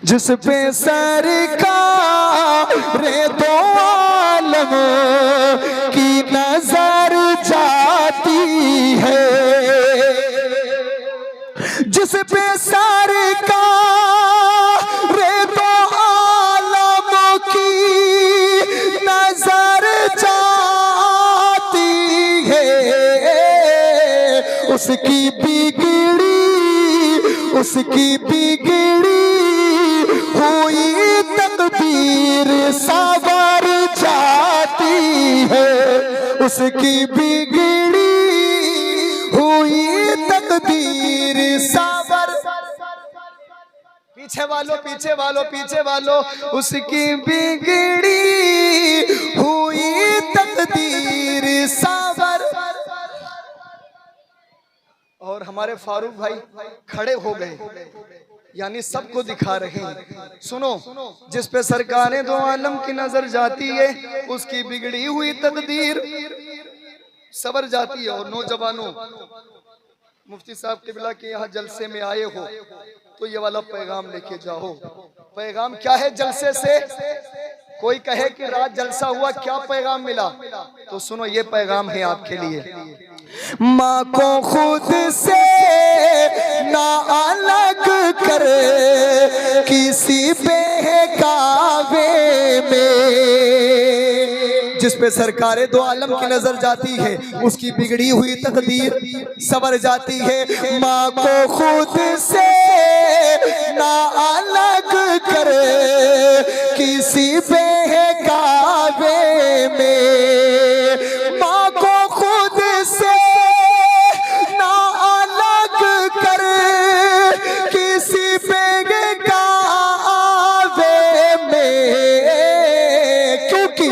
जिस पे सरकार दो आलम की नजर जाती है, जिस पे सरकार दो आलम की नजर जाती है, उसकी बिगड़ी हुई तकदीर सवर जाती है, उसकी बिगड़ी हुई तकदीर सवर। पीछे वालों उसकी बिगड़ी हुई तकदीर सवर। और हमारे फारूक भाई खड़े हो गए, यानी सबको दिखा रहे हैं। सुनो, जिस पे सरकारें दो आलम की नजर जाती है, उसकी बिगड़ी हुई तकदीर सवर जाती है। और नौजवानों, मुफ्ती साहब किबला के यहाँ जलसे में आए हो तो ये वाला पैगाम लेके जाओ। पैगाम क्या है जलसे से? कोई कहे कि रात जलसा हुआ, क्या पैगाम मिला? तो सुनो, ये पैगाम है आपके लिए। माँ को खुद से ना अलग कर किसी बहकावे में, जिस पे सरकारे दो आलम की नजर जाती है, उसकी बिगड़ी हुई तकदीर सवर जाती है। माँ को खुद से ना अलग कर किसी बहकावे में, माँ को खुद से ना अलग कर किसी बहकावे में, क्योंकि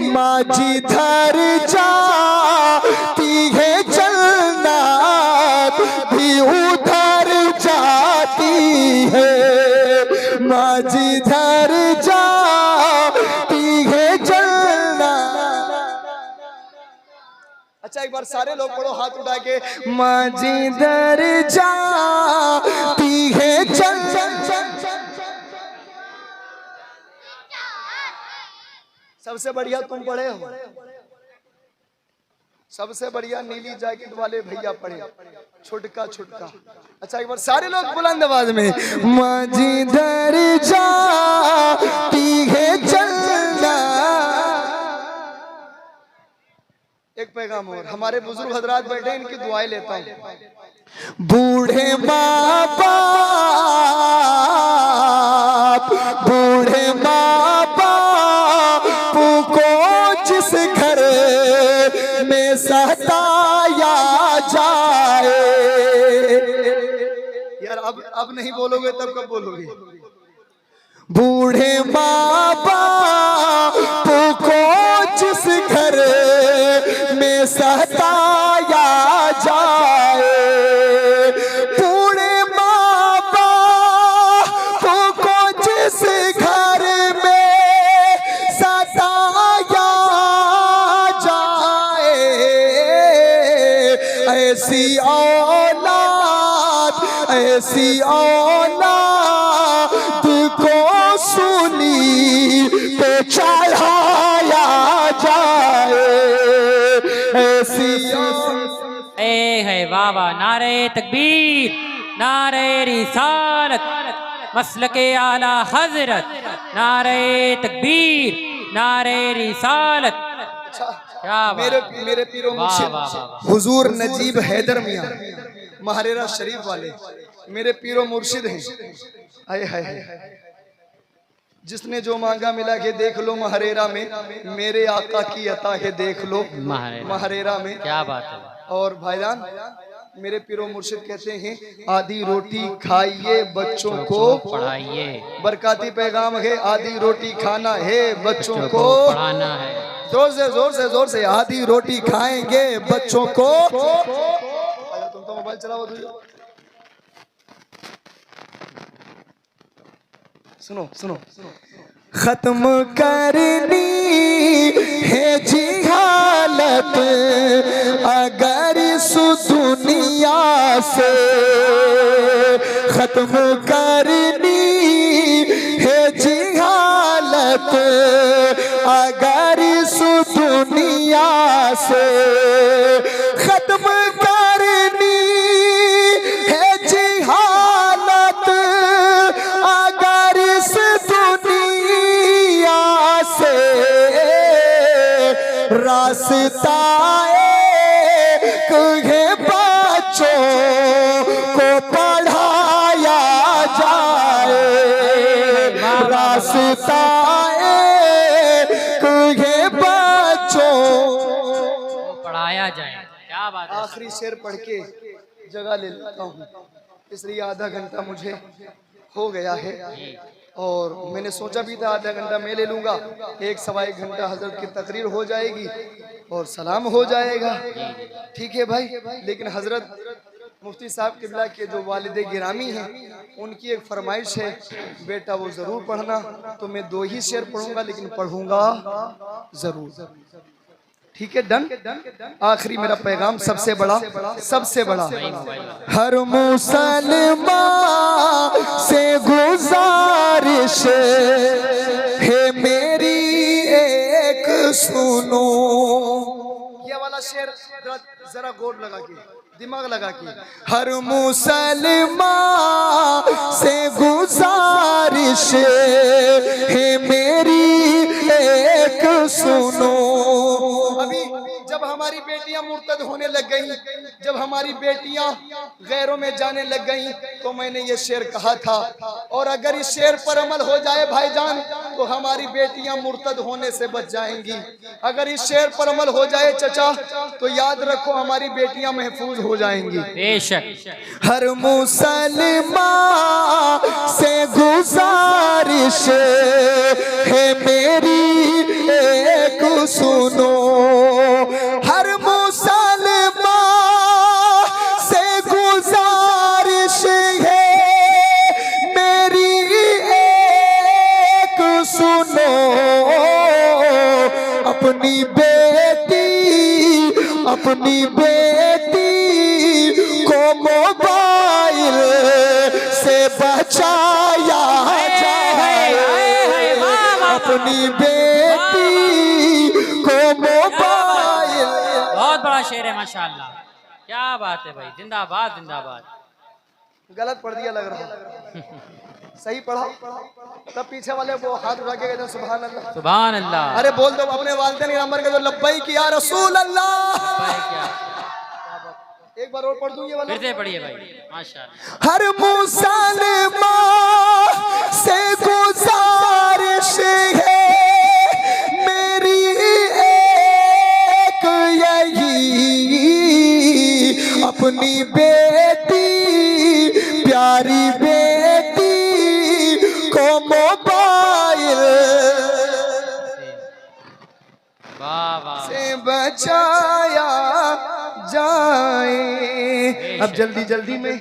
माँ जिधर जाती है जन्नत भी उधर जाती है, माँ जिधर जाती है जन्नत। अच्छा, एक बार सारे लोग पढ़ो हाथ उठा के। माँ जिधर जाती है जन्नत। सबसे बढ़िया तुम पढ़े हो, सबसे बढ़िया नीली जैकेट वाले भैया पढ़े, छुटका। अच्छा, एक बार सारे लोग बुलंद आवाज में। माँ जिधर जाती है जन्नत। एक पैगाम और, हमारे बुजुर्ग हजरात बैठे, इनकी दुआएं लेता हूँ। बूढ़े माँ बाप को जिस घर में सताया जाए, यार अब नहीं बोलोगे तब कब बोलोगे? बूढ़े माँ बाप को जिस घर में सताया जाए, बूढ़े माँ बाप को जिस घर में सताया जाए, ऐसी औलाद को सुनी पे चढ़ाया जाए, ऐसी है। वाह वाह, नारे तकबीर, नारे रिसालत, मसलके आला हजरत, नारे तकबीर, नारे रिसालत। क्या मेरे पीरो मुर्शिद हुजूर नजीब हैदर मियां महारेरा शरीफ वाले मेरे पीरो मुर्शिद हैं। आए हाय, जिसने जो मांगा मिला के देख लो महारेरा में, मेरे आका की अता है देख लो महारेरा में। क्या बात है। और भाईजान, मेरे पीरो मुर्शिद कहते हैं, आधी रोटी खाइए बच्चों को पढ़ाइए। बरकाती पैगाम है, आधी रोटी खाना है बच्चों को पढ़ाना है। जोर से आधी रोटी खाएंगे बच्चों को। तुम तो मोबाइल चलाओ, सुनो। खत्म करनी है जिहालत अगर इस दुनिया से, खत्म करनी दुनिया से खत्म करनी है जिहालत अगर इस दुनिया से रास्ता है बच्चों को पढ़ाया जाए रास्ता है बच्चों पढ़ाया जाए। क्या बात है। आखिरी शेर पढ़ के जगह ले लेता हूँ, इसलिए आधा घंटा मुझे हो गया है और मैंने सोचा भी था आधा घंटा मैं ले लूँगा, 1-1.25 घंटा हजरत की तकरीर हो जाएगी और सलाम हो जाएगा। ठीक है भाई, लेकिन हजरत मुफ्ती साहब किबला के जो वालिद गिरामी हैं उनकी एक फरमाइश है, बेटा वो ज़रूर पढ़ना, तो मैं 2 ही शेर पढ़ूंगा लेकिन पढ़ूंगा ज़रूर। ठीक है, डन। आखिरी मेरा पैगाम सबसे बड़ा हर मुसलमान से गुजारिश है मेरी एक सुनो। ये वाला शेर जरा गौर लगा के, दिमाग लगा के, हर मुसलमान से गुजारिश है मेरी एक सुनो। अभी जब हमारी बेटियां मुर्तद होने लग गई, जब हमारी बेटियां गैरों में जाने लग गई, तो मैंने ये शेर कहा था, और अगर इस शेर पर अमल हो जाए भाईजान तो हमारी बेटियां मुर्तद होने से बच जाएंगी। अगर इस शेर पर अमल हो जाए चचा तो याद रखो हमारी बेटियां महफूज हो जाएंगी। बेशक। हर मुसलमान से गुजारिश है मेरी एक सुनो। हर मुसलमान से गुजारिश है मेरी एक सुनो। अपनी बेटी को मोबाइल से बचाया जाए। अपनी बेटी को मोबाइल। बहुत बड़ा शेर है माशाल्लाह। क्या बात है भाई, जिंदाबाद जिंदाबाद। गलत पढ़ दिया लग रहा है, सही पढ़ा तब पीछे वाले वो हाथ उठा के कहते सुभान अल्लाह सुभान अल्लाह। अरे बोल दो अपने वालिदैन नंबर के, तो लब्बैक या रसूल अल्लाह। एक बार और पढ़ दूं ये वाला, फिर से पढ़िए भाई माशाल्लाह। हर मुसलमान से गुजारिश है मेरी एक यही, अपनी बेटी प्यारी बेटी को मोबाइल से बचाया जाए। अब जल्दी जल्दी में